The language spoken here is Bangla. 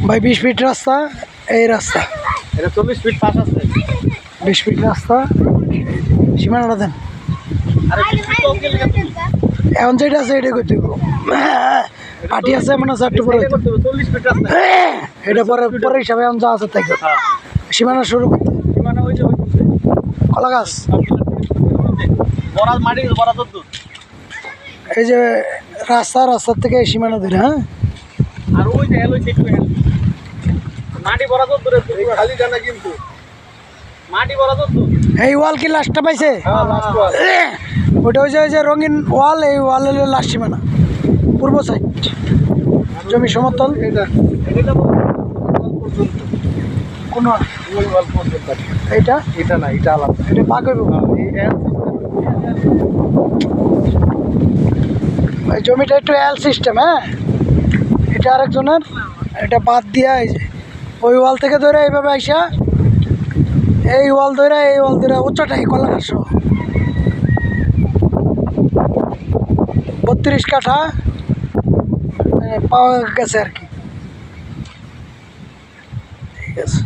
ভাই 20 ফিট রাস্তা, এই রাস্তা এটা 40 ফিট পাস আছে। 20 ফিট রাস্তা, সীমানাটা দেন। আরে 20 ফিট কম গেলে তুমি এখন যেটা আছে এটা করতে হবে। পাটি আছে মনে আছে একটু পরে, 40 ফিট রাস্তা। এটা পরে পরে হিসাবে এখন যা আছে তাই করতে। হ্যাঁ সীমানা শুরু করতে সীমানা ওই যে কলা গাছ, বরাদ মাটি বরাদ তো এই যে রাস্তার থেকে এই সীমানা ধরে। হ্যাঁ আর ওই যে এলো একটু মাটি বরাদ ধরে খালি জানা কিন্তু মাটি বরাদ তো এই ওয়াল কি লাস্টটা পাইছে? হ্যাঁ লাস্ট ওয়াল ওটা ওই যে রঙিন ওয়াল, এই ওয়াল হলো লাস্ট সীমানা, পূর্ব সাইড জমি সমতল। এটা এটা কোন ওই ওয়াল পর্যন্ত এইটা এটা না এটা আলাদা এটা পাক হইব। এই জমিটা একটু এল সিস্টেম। হ্যাঁ এটা আরেকজনের, এটা বাদ দিয়া এই যে ওই ওয়াল থেকে ধরে এইভাবে আইসা এই ওয়াল ধরে উচ্চটাই কলা গাছ 32 কাঠা পাওয়া গেছে আর কি। ঠিক আছে।